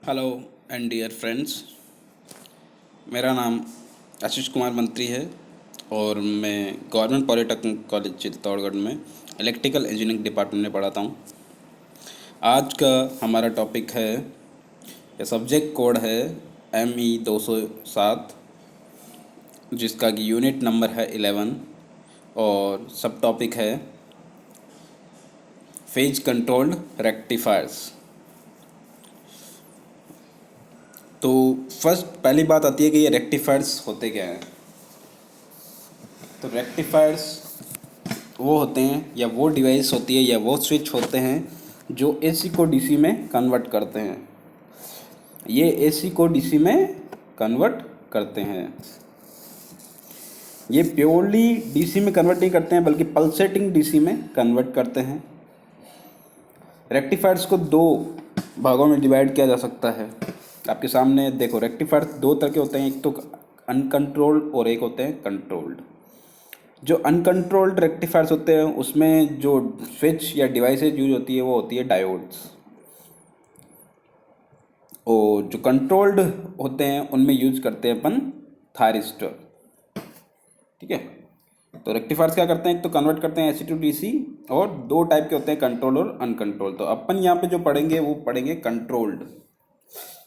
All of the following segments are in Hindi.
Hello and dear friends. मेरा नाम आशीष कुमार मंत्री है और मैं गवर्नमेंट पॉलिटेक्निक कॉलेज चित्तौड़गढ़ में इलेक्ट्रिकल इंजीनियरिंग डिपार्टमेंट में पढ़ाता हूँ। आज का हमारा टॉपिक है या सब्जेक्ट कोड है ME 207, जिसका कि यूनिट नंबर है 11 और सब टॉपिक है फेज कंट्रोल्ड रेक्टिफायर्स। तो फर्स्ट पहली बात आती है कि ये रेक्टिफायर्स होते क्या हैं। तो रेक्टिफायर्स वो होते हैं या वो डिवाइस होती है या वो स्विच होते हैं जो AC को DC में कन्वर्ट करते हैं। ये AC को DC में कन्वर्ट करते हैं। ये प्योरली DC में कन्वर्ट नहीं करते हैं बल्कि पल्सेटिंग DC में कन्वर्ट करते हैं। रेक्टिफायर्स को दो भागों में डिवाइड किया जा सकता है। आपके सामने देखो, रेक्टिफायर्स दो तरह के होते हैं, एक तो अनकंट्रोल्ड और एक होते हैं कंट्रोल्ड। जो अनकंट्रोल्ड रेक्टिफायर्स होते हैं उसमें जो स्विच या डिवाइसेज यूज होती है वो होती है डायोड्स, और जो कंट्रोल्ड होते हैं उनमें यूज करते हैं अपन थायरिस्टर। ठीक है। तो रेक्टिफायर्स क्या करते हैं, एक तो कन्वर्ट करते हैं AC टू DC, और दो टाइप के होते हैं, कंट्रोल और अनकंट्रोल्ड। तो अपन यहाँ पे जो पढ़ेंगे वो पढ़ेंगे कंट्रोल्ड,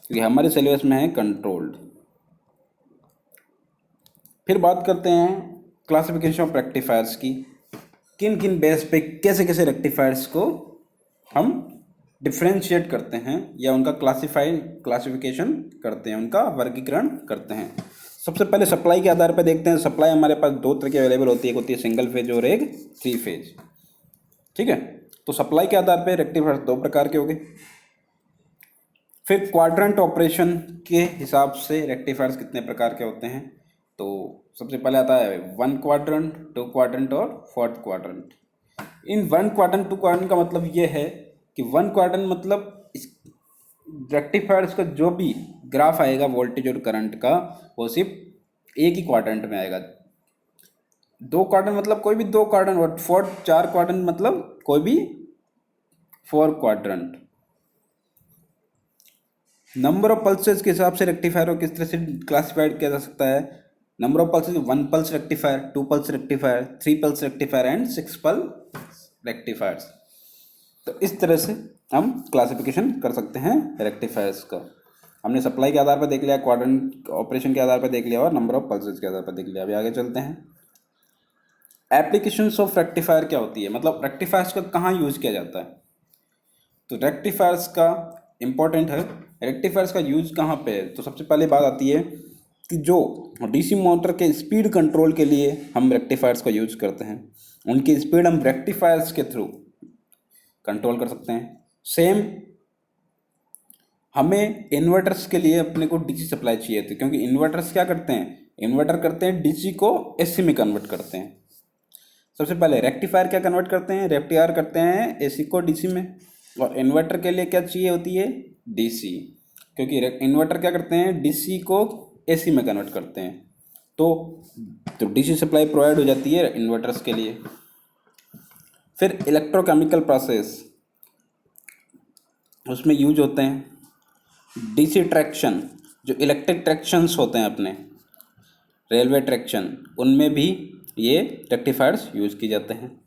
क्योंकि हमारे सिलेबस में है कंट्रोल्ड। फिर बात करते हैं क्लासिफिकेशन ऑफ रेक्टिफायर्स की। किन किन बेस पे कैसे कैसे रेक्टिफायर्स को हम डिफ्रेंशिएट करते हैं या उनका क्लासिफिकेशन करते हैं, उनका वर्गीकरण करते हैं। सबसे पहले सप्लाई के आधार पर देखते हैं। सप्लाई हमारे पास दो तरह की अवेलेबल होती है, एक होती है सिंगल फेज और एक 3 फेज। ठीक है। तो सप्लाई के आधार पर रेक्टिफायर्स दो प्रकार के हो गए। फिर क्वाड्रेंट ऑपरेशन के हिसाब से रेक्टिफायर्स कितने प्रकार के होते हैं। तो सबसे पहले आता है 1 क्वाड्रेंट, 2 क्वाड्रेंट और 4th क्वाड्रेंट। इन 1 क्वाड्रेंट 2 क्वाड्रेंट का मतलब ये है कि 1 क्वाड्रेंट मतलब रेक्टिफायर्स का जो भी ग्राफ आएगा वोल्टेज और करंट का, वो सिर्फ एक ही क्वाड्रेंट में आएगा। 2 क्वाड्रेंट मतलब कोई भी 2 क्वाड्रेंट, और 4 क्वाड्रेंट मतलब कोई भी 4 क्वाड्रेंट। नंबर ऑफ पल्सेस के हिसाब से रेक्टिफायर को किस तरह से क्लासिफाइड किया जा सकता है। Number of pulses 1 pulse rectifier, 2 pulse rectifier, 3 pulse rectifier and 6 pulse rectifiers. तो इस तरह से हम क्लासिफिकेशन कर सकते हैं रेक्टिफायर्स का। हमने सप्लाई के आधार पर देख लिया, क्वाड्रेंट ऑपरेशन के आधार पर देख लिया और नंबर ऑफ पल्सेस के आधार पर देख लिया। अभी आगे चलते हैं। एप्लीकेशंस ऑफ रेक्टिफायर क्या होती है, मतलब रेक्टिफायर्स का कहाँ यूज़ किया जाता है। तो रेक्टिफायर्स का इम्पोर्टेंट है, रेक्टिफायर्स का यूज कहाँ पे है। तो सबसे पहले बात आती है कि जो DC मोटर के स्पीड कंट्रोल के लिए हम रेक्टिफायर्स का यूज करते हैं, उनकी स्पीड हम रेक्टिफायर्स के थ्रू कंट्रोल कर सकते हैं। सेम हमें इन्वर्टर्स के लिए अपने को DC सप्लाई चाहिए थी, क्योंकि इन्वर्टर्स क्या करते हैं, इन्वर्टर करते हैं DC को AC में कन्वर्ट करते हैं। सबसे पहले रेक्टिफायर क्या कन्वर्ट करते हैं, रेक्टिफायर करते हैं AC को DC में। और इन्वर्टर के लिए क्या चाहिए होती है, DC, क्योंकि इन्वर्टर क्या करते हैं, DC को AC में कन्वर्ट करते हैं। तो DC सप्लाई प्रोवाइड हो जाती है इन्वर्टर्स के लिए। फिर इलेक्ट्रोकेमिकल प्रोसेस, उसमें यूज होते हैं DC ट्रैक्शन, जो इलेक्ट्रिक ट्रैक्शंस होते हैं अपने रेलवे ट्रैक्शन, उनमें भी ये रेक्टिफायर्स यूज किए जाते हैं।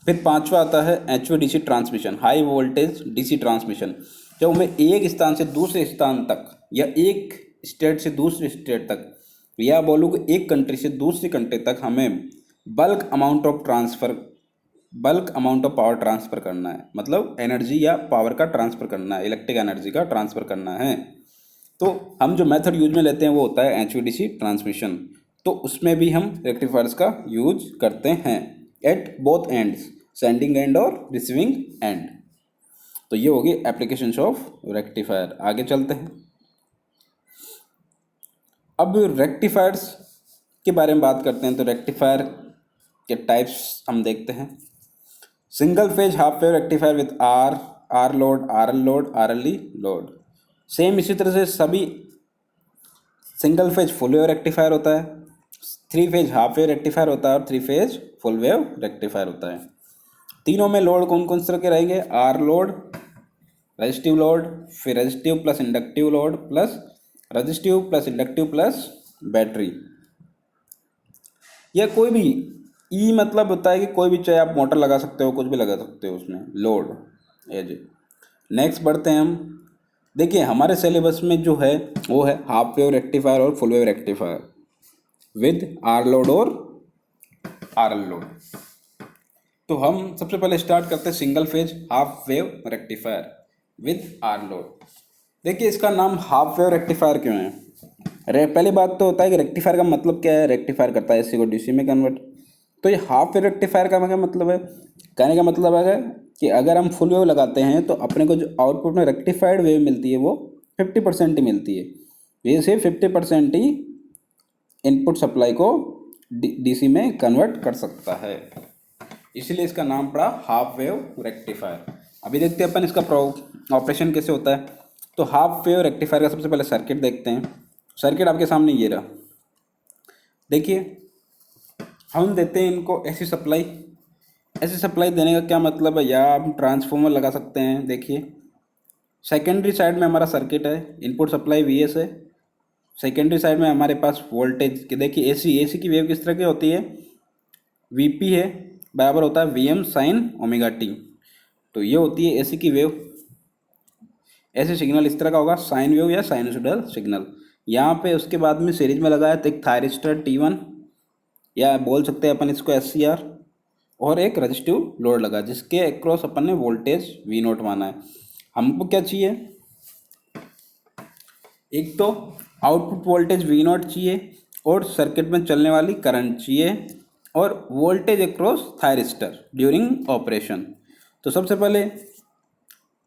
फिर पांचवा आता है HVDC transmission, high voltage DC transmission, जब हमें एक स्थान से दूसरे स्थान तक या एक स्टेट से दूसरे स्टेट तक, या बोलूँ कि एक कंट्री से दूसरी कंट्री तक हमें bulk amount of power transfer करना है, मतलब एनर्जी या पावर का ट्रांसफ़र करना है, इलेक्ट्रिक एनर्जी का ट्रांसफ़र करना है। तो हम जो मेथड यूज में लेते हैं वो होता है HVDC ट्रांसमिशन। तो उसमें भी हम रेक्टिफायर्स का यूज करते हैं at both ends, sending end और रिसीविंग एंड। तो ये होगी एप्लीकेशंस ऑफ रेक्टिफायर। आगे चलते हैं। अब रेक्टिफायर्स के बारे में बात करते हैं। तो रेक्टिफायर के टाइप्स हम देखते हैं। Single phase half wave rectifier with R load, RL load, RLE load. Same इसी तरह से सभी single phase full wave rectifier होता है, 3 फेज हाफ वेव रेक्टिफायर होता है और 3 फेज फुल वेव रेक्टिफायर होता है। तीनों में लोड कौन कौन से तरह के रहेंगे, R लोड, रजिस्टिव लोड, फिर resistive plus inductive load plus resistive plus inductive plus battery, या कोई भी। ई मतलब होता है कि कोई भी, चाहे आप मोटर लगा सकते हो, कुछ भी लगा सकते हो उसमें, लोड एज। नेक्स्ट बढ़ते हैं हम। देखिए हमारे सिलेबस में जो है वो है हाफ वेव रेक्टिफायर और full wave rectifier with R load और आर एल लोड। तो हम सबसे पहले स्टार्ट करते हैं single phase half wave rectifier with R load. देखिए इसका नाम हाफ वेव रेक्टिफायर क्यों है? पहली बात तो होता है कि रेक्टिफायर का मतलब क्या है, रेक्टिफायर करता है एसी को डीसी में कन्वर्ट। तो ये हाफ वेव रेक्टिफायर का क्या मतलब है? कहने का मतलब है कि अगर हम फुल वेव लगाते हैं तो अपने को जो आउटपुट में रेक्टिफाइड वेव मिलती है वो 50% ही मिलती है। ये सिर्फ 50% ही इनपुट सप्लाई को डीसी में कन्वर्ट कर सकता है, इसीलिए इसका नाम पड़ा हाफ वेव रेक्टिफायर। अभी देखते हैं अपन इसका ऑपरेशन कैसे होता है। तो हाफ वेव रेक्टिफायर का सबसे पहले सर्किट देखते हैं। सर्किट आपके सामने ये रहा। देखिए हम देते हैं इनको ऐसी सप्लाई। ऐसी सप्लाई देने का क्या मतलब है, या आप ट्रांसफार्मर लगा सकते हैं। देखिए सेकेंडरी साइड में हमारा सर्किट है, इनपुट सप्लाई वीएस है। सेकेंडरी साइड में हमारे पास वोल्टेज के, देखिए एसी की वेव किस तरह की होती है, वीपी है बराबर होता है वीएम साइन ओमेगा टी। तो ये होती है एसी की वेव। ऐसे सिग्नल इस तरह का होगा, साइन वेव या साइनसोइडल सिग्नल। यहाँ पे उसके बाद में सीरीज में लगाया तो एक थायरिस्टर T1, या बोल सकते हैं अपन इसको SCR, और एक रजिस्टिव लोड लगा जिसके अक्रॉस अपन ने वोल्टेज V0 माना है। हमको क्या चाहिए, एक तो आउटपुट वोल्टेज V0 चाहिए और सर्किट में चलने वाली करंट चाहिए और voltage across thyristor during operation. तो सबसे पहले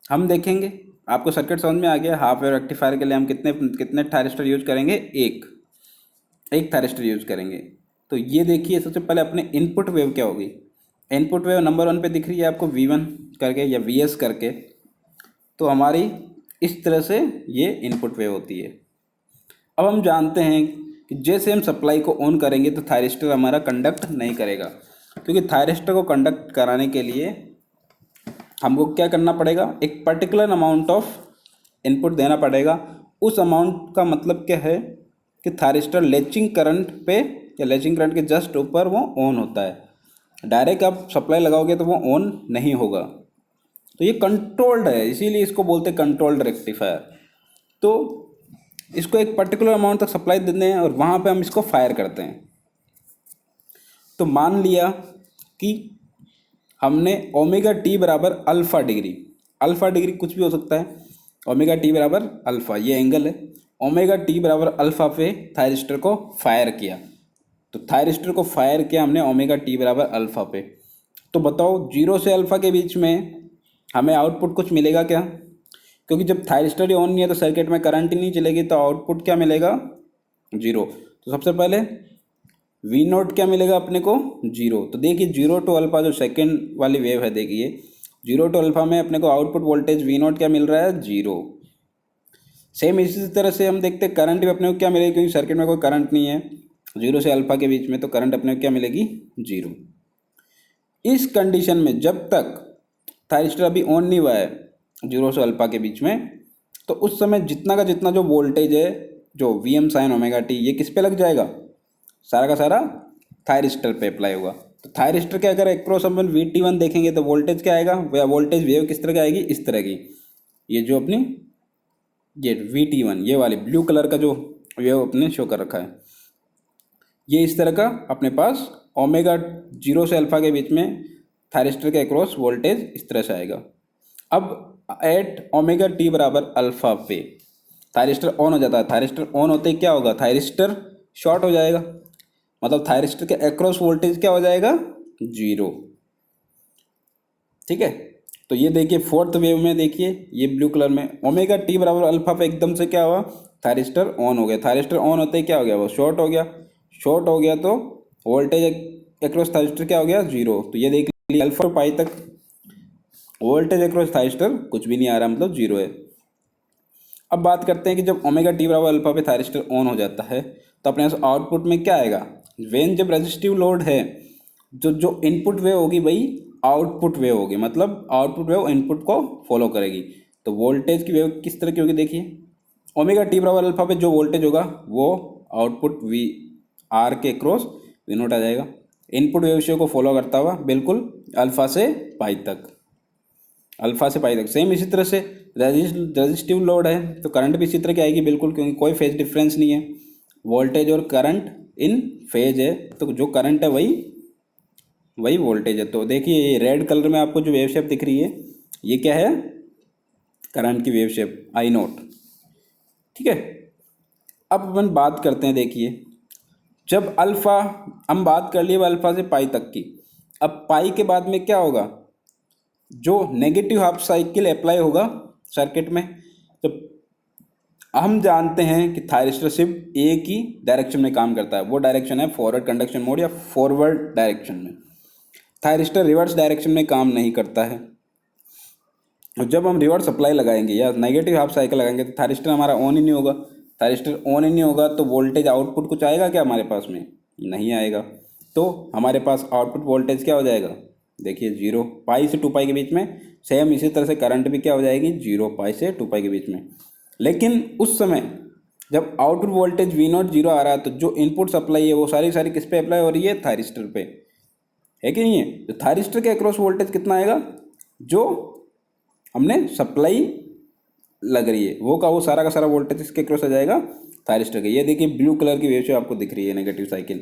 हम देखेंगे, आपको सर्किट समझ में आ गया। हाफ वेव रेक्टिफायर के लिए हम कितने कितने थायरिस्टर यूज करेंगे, एक थायरिस्टर यूज करेंगे। तो ये देखिए सबसे पहले अपने इनपुट वेव क्या होगी। इनपुट वेव नंबर 1 पे दिख रही है आपको V1 करके या VS करके। तो हमारी इस तरह से ये इनपुट वेव होती है। अब हम जानते हैं कि जैसे हम सप्लाई को ऑन करेंगे तो थायरिस्टर हमारा कंडक्ट नहीं करेगा, क्योंकि थायरिस्टर को कंडक्ट कराने के लिए हमको क्या करना पड़ेगा, एक पर्टिकुलर अमाउंट ऑफ इनपुट देना पड़ेगा। उस अमाउंट का मतलब क्या है कि थायरिस्टर लैचिंग करंट पे या लैचिंग करंट के जस्ट ऊपर वो ऑन होता है। डायरेक्ट आप सप्लाई लगाओगे तो वो ऑन नहीं होगा। तो ये कंट्रोल्ड है, इसीलिए इसको बोलते हैं कंट्रोल्ड रेक्टिफायर। तो इसको एक पर्टिकुलर अमाउंट तक सप्लाई देते हैं और वहाँ पे हम इसको फायर करते हैं। तो मान लिया कि हमने ओमेगा टी बराबर अल्फ़ा डिग्री, अल्फ़ा डिग्री कुछ भी हो सकता है, ओमेगा टी बराबर अल्फ़ा ये एंगल है, ओमेगा टी बराबर अल्फ़ा पे थायरिस्टर को फायर किया। तो थायरिस्टर को फायर किया हमने ओमेगा टी बराबर अल्फ़ा पे। तो बताओ 0 से अल्फ़ा के बीच में हमें आउटपुट कुछ मिलेगा क्या? क्योंकि जब थायरिस्टर ही ऑन नहीं है तो सर्किट में करंट ही नहीं चलेगी, तो आउटपुट क्या मिलेगा, 0। तो सबसे पहले V0 क्या मिलेगा अपने को, 0। तो देखिए 0 टू अल्फ़ा जो सेकेंड वाली वेव है, देखिए 0 टू अल्फ़ा में अपने को आउटपुट वोल्टेज V0 क्या मिल रहा है, 0। सेम इसी तरह से हम देखते हैं करंट भी अपने को क्या मिलेगी, क्योंकि सर्किट में कोई करंट नहीं है 0 से अल्फ़ा के बीच में, तो करंट अपने को क्या मिलेगी, 0। इस कंडीशन में जब तक थायरिस्टर अभी ऑन नहीं हुआ है 0 से अल्फ़ा के बीच में, तो उस समय जितना का जितना जो वोल्टेज है, जो वीएम साइन ओमेगा टी, ये किस पे लग जाएगा, सारा का सारा थायरिस्टर पे अप्लाई होगा। तो थायरिस्टर के अगर एक्रॉस अपन VT1 देखेंगे तो वोल्टेज क्या आएगा, वह वोल्टेज वेव किस तरह की आएगी, इस तरह की। ये जो अपनी ये VT1 ये वाली ब्लू कलर का जो वेव अपने शो कर रखा है, ये इस तरह का अपने पास ओमेगा 0 से अल्फ़ा के बीच में थायरिस्टर के अक्रॉस वोल्टेज इस तरह से आएगा। अब एट ओमेगा टी बराबर अल्फ़ा पे थायरिस्टर ऑन हो जाता है। थायरिस्टर ऑन होते ही क्या होगा, थायरिस्टर शॉर्ट हो जाएगा, मतलब थायरिस्टर के अक्रॉस वोल्टेज क्या हो जाएगा, 0। ठीक है। तो ये देखिए फोर्थ वेव में, देखिए ये ब्लू कलर में ओमेगा टी बराबर अल्फ़ा पे एकदम से क्या हुआ, थायरिस्टर ऑन हो गया। थायरिस्टर ऑन होते ही क्या हो गया, वो शॉर्ट हो गया। शॉर्ट हो गया तो वोल्टेज अक्रॉस थायरिस्टर क्या हो गया, 0। तो ये देख लीजिए अल्फा पाई तक वोल्टेज अक्रॉस थायरिस्टर कुछ भी नहीं आ रहा, मतलब 0 है। अब बात करते हैं कि जब ओमेगा टी बराबर अल्फ़ा पे थायरिस्टर ऑन हो जाता है तो अपने आउटपुट में क्या आएगा, वेन जब रजिस्टिव लोड है, जो इनपुट वेव होगी वही आउटपुट वेव होगी, मतलब आउटपुट वेव इनपुट को फॉलो करेगी। तो वोल्टेज की वेव किस तरह की होगी देखिए, ओमेगा टी बराबर अल्फा पे जो वोल्टेज होगा वो आउटपुट वी आर के क्रॉस वी नोट आ जाएगा। इनपुट वेव शेप को फॉलो करता हुआ बिल्कुल अल्फा से पाई तक, अल्फा से पाई तक। सेम इसी तरह से रजिस्टिव लोड है तो करंट भी इसी तरह की आएगी बिल्कुल, क्योंकि कोई फेज डिफरेंस नहीं है, वोल्टेज और करंट इन फेज है, तो जो करंट है वही वही वोल्टेज है। तो देखिए ये रेड कलर में आपको जो वेव शेप दिख रही है ये क्या है, करंट की वेव शेप आई नोट। ठीक है, अब अपन बात करते हैं, देखिए जब अल्फा, हम बात कर लिए अल्फा से पाई तक की, अब पाई के बाद में क्या होगा, जो नेगेटिव हाफ साइकिल अप्लाई होगा सर्किट में। तो हम जानते हैं कि थायरिस्टर सिर्फ एक ही डायरेक्शन में काम करता है, वो डायरेक्शन है फॉरवर्ड कंडक्शन मोड या फॉरवर्ड डायरेक्शन में। थायरिस्टर रिवर्स डायरेक्शन में काम नहीं करता है। और जब हम रिवर्स सप्लाई लगाएंगे या नेगेटिव हाफ साइकिल लगाएंगे तो थायरिस्टर हमारा ऑन ही नहीं होगा। थायरिस्टर ऑन ही नहीं होगा तो वोल्टेज आउटपुट कुछ आएगा क्या हमारे पास में, नहीं आएगा। तो हमारे पास आउटपुट वोल्टेज क्या हो जाएगा, देखिए जीरो, पाई से 2 पाई के बीच में। सेम इसी तरह से करंट भी क्या हो जाएगी, 0 पाई से 2 पाई के बीच में। लेकिन उस समय जब output voltage V naught zero आ रहा है तो जो इनपुट सप्लाई है वो सारी सारी किस पे अप्लाई हो रही है, थायरिस्टर पे, है कि नहीं है। तो थायरिस्टर के अक्रॉस वोल्टेज कितना आएगा, जो हमने सप्लाई लग रही है वो का वो सारा का सारा वोल्टेज इसके क्रॉस आ जाएगा थायरिस्टर के। ये देखिए ब्लू कलर की वेव शेप आपको दिख रही है नेगेटिव साइकिल,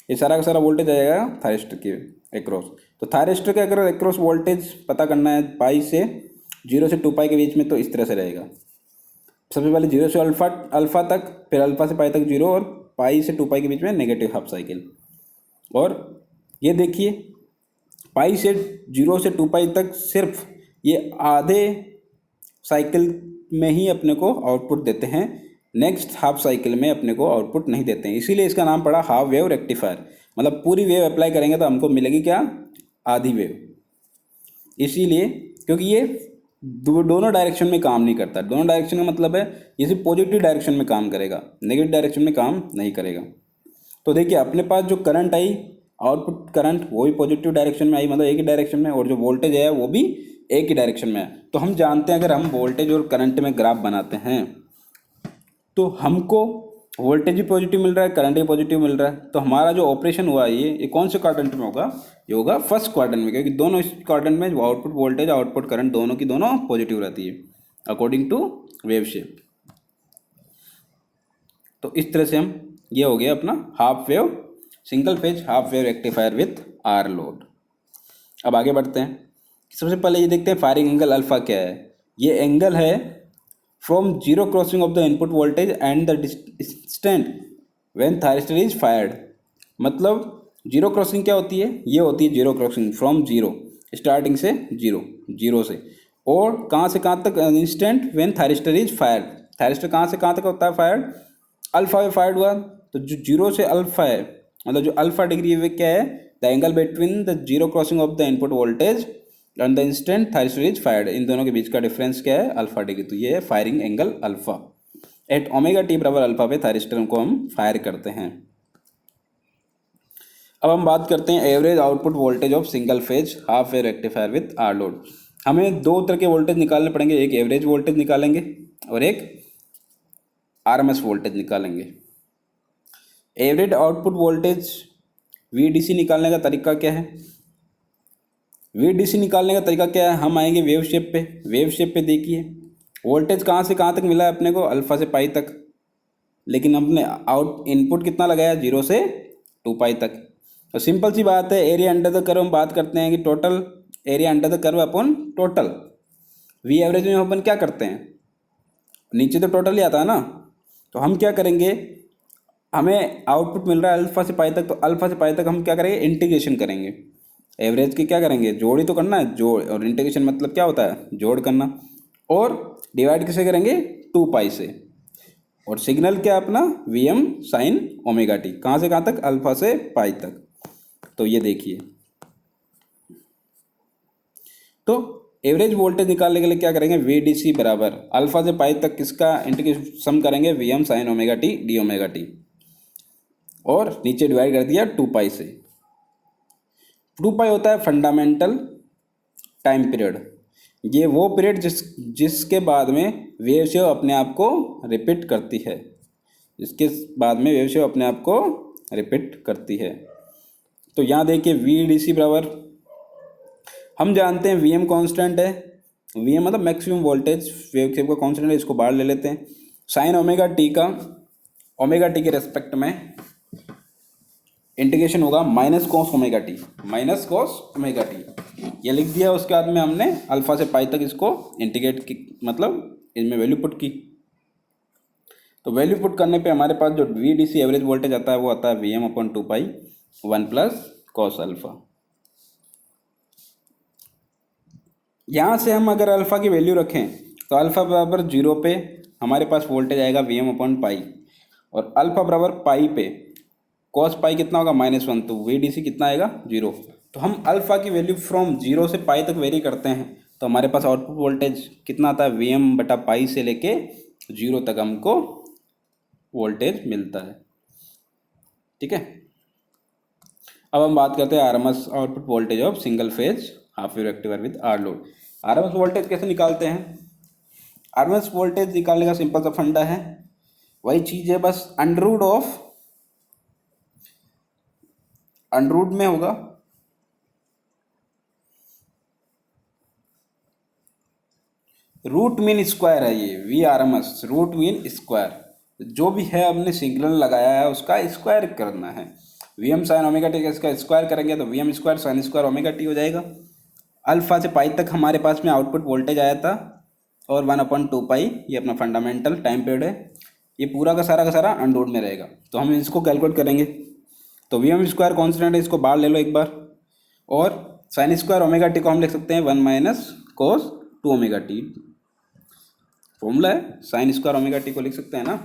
ये सारा का सारा वोल्टेज आ जाएगा थायरिस्टर के अक्रॉस। तो थायरिस्टर के अगर अक्रॉस वोल्टेज पता करना है पाई से 0 से 2 पाई के बीच में, तो इस तरह से रहेगा। सबसे पहले 0 से अल्फा तक, फिर अल्फा से पाई तक 0, और पाई से 2 पाई के बीच में नेगेटिव हाफ साइकिल। और ये देखिए पाई से 0 से 2 पाई तक सिर्फ ये आधे साइकिल में ही अपने को आउटपुट देते हैं, नेक्स्ट हाफ साइकिल में अपने को आउटपुट नहीं देते हैं, इसीलिए इसका नाम पड़ा हाफ वेव रेक्टिफायर। मतलब पूरी वेव अप्लाई करेंगे तो हमको मिलेगी क्या, आधी वेव। इसीलिए क्योंकि ये दोनों डायरेक्शन में काम नहीं करता। दोनों डायरेक्शन का मतलब है ये सिर्फ पॉजिटिव डायरेक्शन में काम करेगा, नेगेटिव डायरेक्शन में काम नहीं करेगा। तो देखिए अपने पास जो करंट आई, आउटपुट करंट वो भी पॉजिटिव डायरेक्शन में आई, मतलब एक ही डायरेक्शन में, और जो वोल्टेज है वो भी एक ही डायरेक्शन में है। तो हम जानते हैं अगर हम वोल्टेज और करंट में ग्राफ बनाते हैं तो हमको वोल्टेज भी पॉजिटिव मिल रहा है, करंट भी पॉजिटिव मिल रहा है। तो हमारा जो ऑपरेशन हुआ ये कौन से क्वाड्रेंट में होगा, ये होगा फर्स्ट क्वाड्रेंट में, क्योंकि दोनों इस क्वाड्रेंट में आउटपुट वोल्टेज आउटपुट करंट दोनों की दोनों पॉजिटिव रहती है अकॉर्डिंग टू वेव शेप। तो इस तरह से हम, ये हो गया अपना half wave single phase half wave rectifier with R load. अब आगे बढ़ते हैं, सबसे पहले ये देखते हैं फायरिंग एंगल अल्फा क्या है। ये एंगल है from zero crossing of the input voltage and the distant when thyristor is fired. मतलब जीरो क्रॉसिंग क्या होती है, ये होती है zero crossing from zero, starting से जीरो से, और कहाँ से कहाँ तक, instant when thyristor is fired. Thyristor कहाँ से कहाँ तक होता है फायर्ड, अल्फा में फायर्ड हुआ, तो जो जीरो से अल्फा है, मतलब जो अल्फा डिग्री है क्या है, the angle between the zero crossing of the input voltage and the instant thyristor is fired, इन दोनों के बीच का डिफरेंस क्या है, अल्फा डिग्री। तो ये है firing angle alpha. At omega T बराबर अल्फा पे थायरिस्टर को हम फायर करते हैं। अब हम बात करते हैं average output voltage of single phase half wave rectifier with R load. हमें दो तरह के वोल्टेज निकालने पड़ेंगे, एक एवरेज वोल्टेज निकालेंगे और एक आरएमएस वोल्टेज निकालेंगे। एवरेज आउटपुट वोल्टेज वीडीसी निकालने का तरीका क्या है, वीडीसी निकालने का तरीका क्या है, हम आएंगे वेव शेप पे। वेव शेप पे देखिए वोल्टेज कहाँ से कहाँ तक मिला है अपने को, अल्फा से पाई तक, लेकिन हमने आउट इनपुट कितना लगाया, 0 से 2 पाई तक। तो सिंपल सी बात है, एरिया अंडर द कर्व हम बात करते हैं कि total area under the curve upon total. V average में अपन क्या करते हैं, नीचे तो टोटल ही आता है ना, तो हम क्या करेंगे, हमें आउटपुट मिल रहा है अल्फा से पाई तक, तो अल्फा से पाई तक हम क्या करेंगे, इंटीग्रेशन करेंगे। एवरेज की क्या करेंगे, जोड़ ही तो करना है, जोड़, और इंटीग्रेशन मतलब क्या होता है, जोड़ करना, और डिवाइड किसे करेंगे, 2 पाई से, और सिग्नल क्या अपना V M sine omega T, कहाँ से कहाँ तक, अल्फा से पाई तक। तो ये देखिए, तो एवरेज वोल्टेज निकालने के लिए क्या करेंगे, वी डी सी बराबर अल्फा से पाई तक किसका इंटीग्रेशन सम करेंगे, V M sine omega T D omega T, और नीचे डिवाइड कर दिया 2 पाई से। 2 पाई होता है फंडामेंटल टाइम पीरियड, ये वो पीरियड जिसके बाद में वेव शेप अपने आप को रिपीट करती है, जिसके बाद में वेव शेप अपने आप को रिपीट करती है। तो यहाँ देखिए वी डी सी बराबर, हम जानते हैं वी एम कॉन्स्टेंट है, वी एम मतलब मैक्सिमम वोल्टेज वेव शेप का कॉन्स्टेंट है, इसको बाहर ले लेते हैं। साइन ओमेगा टी का, ओमेगा टी के रेस्पेक्ट में इंटीग्रेशन होगा minus cos omega T, minus cos omega T ये लिख दिया। उसके बाद में हमने अल्फा से पाई तक इसको इंटीग्रेट की, मतलब इसमें वैल्यू पुट की। तो वैल्यू पुट करने पे हमारे पास जो V D C average voltage आता है वो आता है V M upon 2 pi 1 plus cos alpha. यहाँ से हम अगर अल्फा की वैल्यू रखें तो अल्फा बराबर 0 पे हमारे पास वोल्टेज आएगा वी एम अपॉन पाई, और अल्फा बराबर पाई पे कॉस पाई कितना होगा -1, तो वी डी सी कितना आएगा 0। तो हम अल्फा की वैल्यू फ्रॉम 0 से पाई तक वेरी करते हैं, तो हमारे पास आउटपुट वोल्टेज कितना आता है वी एम बटा पाई से लेके 0 तक हमको वोल्टेज मिलता है। ठीक है, अब हम बात करते हैं RMS output voltage of single phase half wave rectifier with R load. RMS voltage कैसे निकालते हैं? आरएमएस वोल्टेज निकालने का सिंपल सा फंडा है, वही चीज़ है, बस अंडररूट में होगा रूट मीन स्क्वायर है ये V R M S, root mean square, जो भी है हमने सिग्नल लगाया है उसका स्क्वायर करना है। V M sine omega T का इसका स्क्वायर करेंगे तो V M square sine square omega T हो जाएगा। अल्फा से पाई तक हमारे पास में आउटपुट वोल्टेज आया था, और 1/2 पाई ये अपना फंडामेंटल टाइम पीरियड है, ये पूरा का सारा अंडररूट में रहेगा। तो हम इसको कैलकुलेट करेंगे, तो वी एम स्क्वायर कॉन्स्टेंट है, इसको बाहर ले लो एक बार, और साइन स्क्वायर ओमेगा टी को हम लिख सकते हैं 1 minus cos 2 omega T, formula है, साइन स्क्वायर ओमेगा टी को लिख सकते हैं ना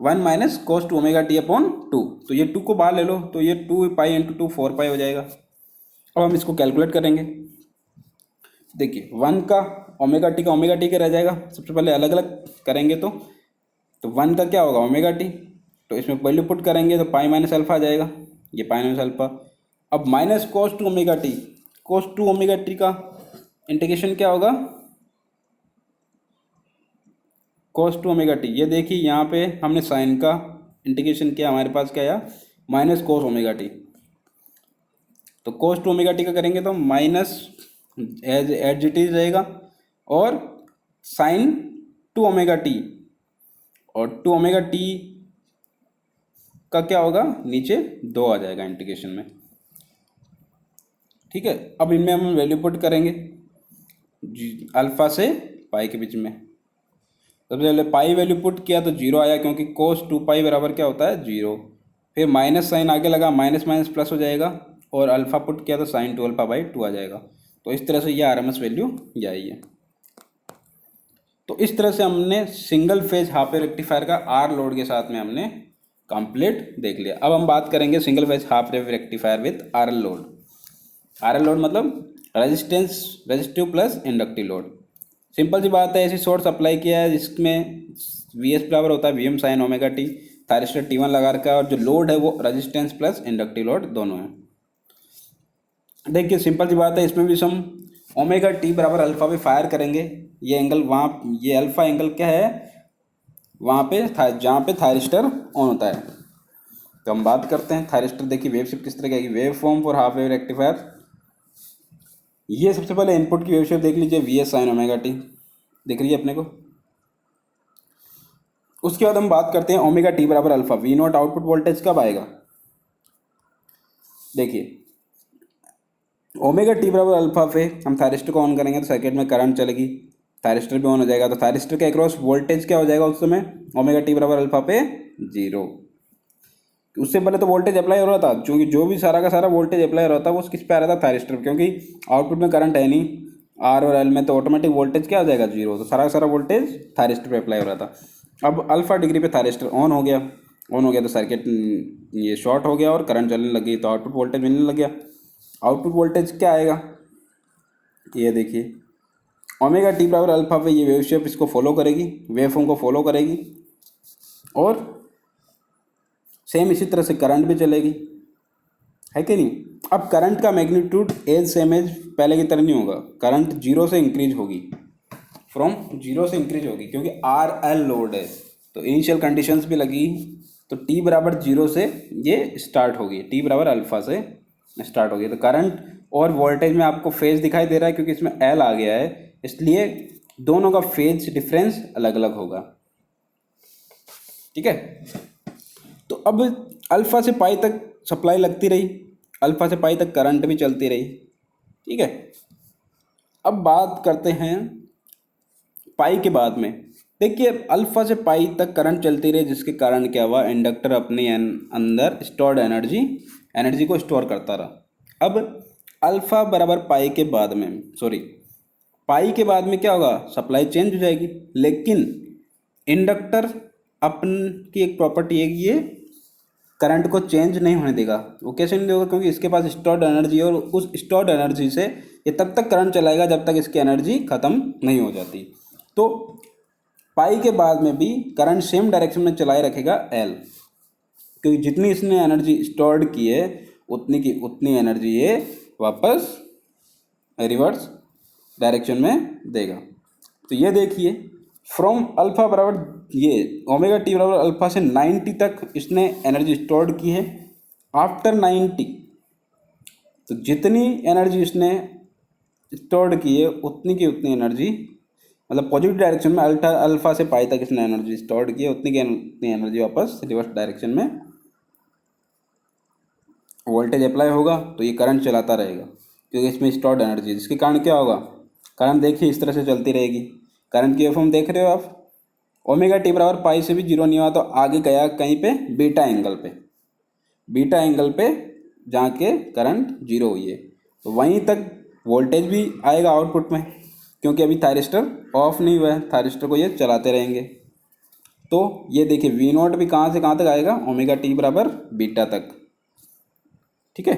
1 minus cos 2 omega T upon 2, तो ये 2 को बाहर ले लो, तो ये 2 पाई इंटू 2 4 पाई हो जाएगा। अब हम इसको कैलकुलेट करेंगे, देखिए 1 का ओमेगा टी का रह जाएगा, सबसे पहले अलग अलग करेंगे तो 1 का क्या होगा ओमेगा टी, तो इसमें वैल्यू पुट करेंगे तो पाई माइनस अल्फा आ जाएगा, ये पाई माइनस अल्फा। अब माइनस कोस 2 ओमेगा टी, कोस 2 ओमेगा टी का इंटीग्रेशन क्या होगा कोस 2 ओमेगा टी, ये देखिए यहाँ पे हमने साइन का इंटीग्रेशन किया, हमारे पास क्या आया माइनस कोस ओमेगा टी, तो कोस 2 ओमेगा टी का करेंगे तो माइनस एज इट इज रहेगा, और साइन 2 ओमेगा टी, और 2 ओमेगा टी का क्या होगा नीचे 2 आ जाएगा इंटीग्रेशन में। ठीक है, अब इनमें हम वैल्यू पुट करेंगे अल्फा से पाई के बीच में। सबसे पहले पाई वैल्यू पुट किया तो 0 आया, क्योंकि कोस 2 पाई बराबर क्या होता है 0, फिर माइनस साइन आगे लगा, माइनस माइनस प्लस हो जाएगा, और अल्फा पुट किया तो साइन 2 अल्फा बाई 2 आ जाएगा। तो इस तरह से ये आरएमएस वैल्यू ये आई है। तो इस तरह से हमने single phase half wave rectifier का आर लोड के साथ में हमने कंप्लीट देख लिया। अब हम बात करेंगे single phase half wave rectifier with RL load. RL load मतलब resistive plus inductive load. Simple सी बात है, ऐसी सोर्स अप्लाई किया है जिसमें वी एस बराबर होता है V M sine omega T, thyristor T1 लगा रखा है, और जो लोड है वो रेजिस्टेंस प्लस इंडक्टिव लोड दोनों है। देखिए सिंपल सी बात है, इसमें भी हम ओमेगा टी बराबर अल्फा पे फायर करेंगे, ये एंगल वहाँ, ये अल्फा एंगल क्या है वहाँ पे जहाँ पे थायरिस्टर ऑन होता है। तो हम बात करते हैं थायरिस्टर, देखिए वेव शेप किस तरह की आएगी, wave form for half wave rectifier. ये सबसे पहले इनपुट की वेव शेप देख लीजिए, V S sign omega T दिख रही है अपने को। उसके बाद हम बात करते हैं ओमेगा टी बराबर alpha, V naught output voltage कब आएगा, देखिए ओमेगा टी बराबर अल्फा पे हम थायरिस्टर को ऑन करेंगे तो सर्किट में करंट चलेगी, थायरिस्टर भी ऑन हो जाएगा, तो थायरिस्टर के अक्रॉस वोल्टेज क्या हो जाएगा उस समय ओमेगा टी बराबर अल्फा पे 0। उससे पहले तो वोल्टेज अप्लाई हो रहा था, क्योंकि जो भी सारा का सारा वोल्टेज अप्लाई हो रहा था वो किस पे आ रहा था थायरिस्टर, क्योंकि आउटपुट में करंट है नहीं आर और एल में, तो ऑटोमेटिक वोल्टेज क्या हो जाएगा 0, तो सारा का सारा वोल्टेज थायरिस्टर पे अप्लाई हो रहा था। अब अल्फा डिग्री पे थायरिस्टर ऑन हो गया तो सर्किट ये शॉर्ट हो गया और करंट चलने लगी, तो आउटपुट वोल्टेज मिलने लग गया। आउटपुट वोल्टेज क्या आएगा, ये देखिए ओमेगा टी बराबर अल्फा पे ये वेव शेप इसको फॉलो करेगी, वेव फॉर्म को फॉलो करेगी, और सेम इसी तरह से करंट भी चलेगी, है कि नहीं। अब करंट का मैग्नीट्यूड एज सेम एज पहले की तरह नहीं होगा, करंट जीरो से इंक्रीज होगी, फ्रॉम जीरो से इंक्रीज होगी, क्योंकि आर एल लोड है तो इनिशियल कंडीशंस भी लगी, तो टी बराबर जीरो से ये स्टार्ट होगी, टी बराबर अल्फा से स्टार्ट होगी। तो करंट और वोल्टेज में आपको फेज दिखाई दे रहा है क्योंकि इसमें एल आ गया है, इसलिए दोनों का फेज डिफरेंस अलग अलग होगा। ठीक है, तो अब अल्फा से पाई तक सप्लाई लगती रही, अल्फा से पाई तक करंट भी चलती रही। ठीक है, अब बात करते हैं पाई के बाद में। देखिए अल्फा से पाई तक करंट चलती रही, जिसके कारण क्या हुआ, इंडक्टर अपने अंदर स्टोर्ड एनर्जी को स्टोर करता रहा। अब अल्फा बराबर पाई के बाद में, सॉरी पाई के बाद में क्या होगा, सप्लाई चेंज हो जाएगी, लेकिन इंडक्टर अपन की एक प्रॉपर्टी है कि ये करंट को चेंज नहीं होने देगा। वो कैसे नहीं देगा, क्योंकि इसके पास स्टोर्ड एनर्जी है और उस स्टोर्ड एनर्जी से ये तब तक करंट चलाएगा जब तक इसकी एनर्जी ख़त्म नहीं हो जाती। तो पाई के बाद में भी करंट सेम डायरेक्शन में चलाए रखेगा एल, क्योंकि जितनी इसने एनर्जी स्टोर्ड की है उतनी की उतनी एनर्जी ये वापस रिवर्स डायरेक्शन में देगा। तो ये देखिए फ्रॉम अल्फा बराबर ये ओमेगा टी बराबर अल्फा से 90 तक इसने एनर्जी स्टोर्ड की है। आफ्टर 90 तो जितनी एनर्जी इसने स्टोर्ड की है उतनी की उतनी एनर्जी, मतलब पॉजिटिव डायरेक्शन में अल्फा से पाई तक इसने एनर्जी स्टोर्ड की है, उतनी की उतनी एनर्जी वापस रिवर्स डायरेक्शन में वोल्टेज अप्लाई होगा, तो ये करंट चलाता रहेगा क्योंकि इसमें स्टोर्ड एनर्जी है, जिसके कारण क्या होगा, करंट देखिए इस तरह से चलती रहेगी। करंट की वेवफॉर्म देख रहे हो आप, ओमेगा टी बराबर पाई से भी जीरो नहीं हुआ तो आगे गया कहीं पे बीटा एंगल पे जाके करंट जीरो हुई है, तो वहीं तक वोल्टेज भी आएगा आउटपुट में, क्योंकि अभी थायरिस्टर ऑफ नहीं हुआ है, थायरिस्टर को ये चलाते रहेंगे। तो ये देखिए वी नॉट भी कहाँ से कहाँ तक आएगा, ओमेगा टी बराबर बीटा तक। ठीक है,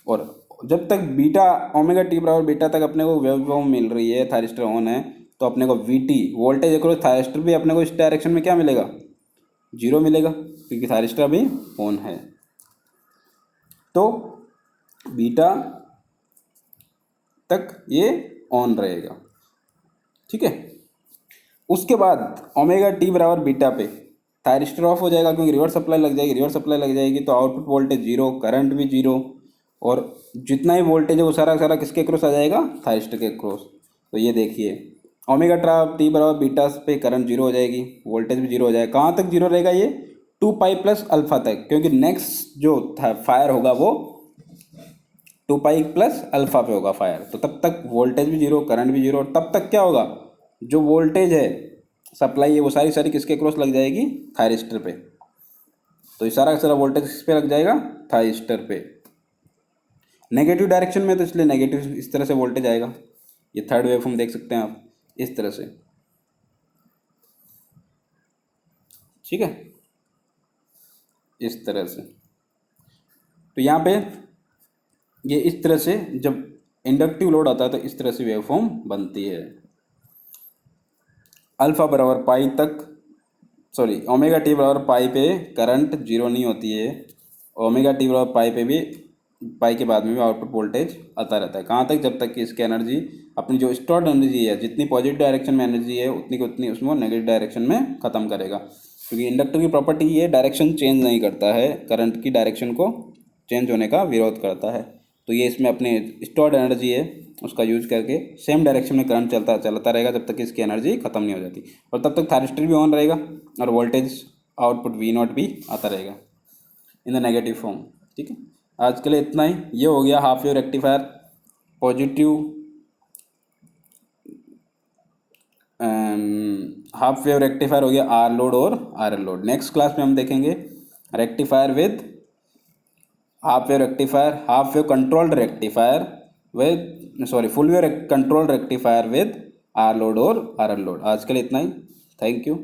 और जब तक बीटा ओमेगा टी बराबर बीटा तक अपने को वेवफॉर्म मिल रही है, थायरिस्टर ऑन है, तो अपने को we T voltage across thyristor भी अपने को इस डायरेक्शन में क्या मिलेगा, जीरो मिलेगा, क्योंकि थायरिस्टर अभी ऑन है। तो बीटा तक ये ऑन रहेगा। ठीक है, उसके बाद ओमेगा टी बराबर बीटा पे थायरिस्टर ऑफ हो जाएगा, क्योंकि रिवर्स सप्लाई लग जाएगी, तो आउटपुट वोल्टेज जीरो, करंट भी जीरो, और जितना ही वोल्टेज है वो सारा सारा किसके क्रॉस आ जाएगा, थायरिस्टर के क्रॉस। तो ये देखिए ओमेगा टी बराबर बीटा पे करंट जीरो हो जाएगी, वोल्टेज भी जीरो हो जाएगा। कहाँ तक जीरो रहेगा, ये 2 पाई प्लस अल्फा तक, क्योंकि नेक्स्ट जो फायर होगा वो 2 पाई प्लस अल्फा पे होगा फायर, तो तब तक वोल्टेज भी जीरो, करंट भी जीरो, और तब तक क्या होगा, जो वोल्टेज है सप्लाई है वो सारी सारी किसके क्रॉस लग जाएगी, थायरिस्टर पे। तो ये सारा सारा वोल्टेज किस पे लग जाएगा, थायरिस्टर पे। नेगेटिव डायरेक्शन में तो इसलिए नेगेटिव इस तरह से वोल्टेज आएगा। ये थर्ड वेव हम देख सकते हैं आप इस तरह से। ठीक है, इस तरह से। तो यहाँ पे ये इस तरह से जब इंडक्टिव लोड आता है तो इस तरह से वेवफॉर्म बनती है। अल्फा बराबर पाई तक, सॉरी ओमेगा टी बराबर पाई पे करंट जीरो नहीं होती है, ओमेगा टी बराबर पाई पे भी, पाई के बाद में भी आउटपुट वोल्टेज आता रहता है। कहाँ तक, जब तक कि इसकी एनर्जी अपनी जो स्टोर्ड एनर्जी है, जितनी पॉजिटिव डायरेक्शन में एनर्जी है उतनी की उतनी उसमें नेगेटिव डायरेक्शन में ख़त्म करेगा, क्योंकि इंडक्टर की प्रॉपर्टी ये डायरेक्शन चेंज नहीं करता है, करंट की डायरेक्शन को चेंज होने का विरोध करता है। तो ये इसमें अपने स्टोर्ड एनर्जी है उसका यूज करके सेम डायरेक्शन में करंट चलता रहेगा जब तक कि इसकी एनर्जी खत्म नहीं हो जाती, और तब तक थायरिस्टर भी ऑन रहेगा और वोल्टेज आउटपुट वी नॉट भी आता रहेगा इन द नेगेटिव फॉर्म। ठीक है, आज के लिए इतना ही। ये हो गया half wave rectifier, positive half wave rectifier हो गया आर लोड और R L load. Next class में हम देखेंगे rectifier with half wave rectifier, half wave controlled rectifier with, sorry full wave controlled rectifier with R load और आर एल लोड। आज के लिए इतना ही, थैंक यू।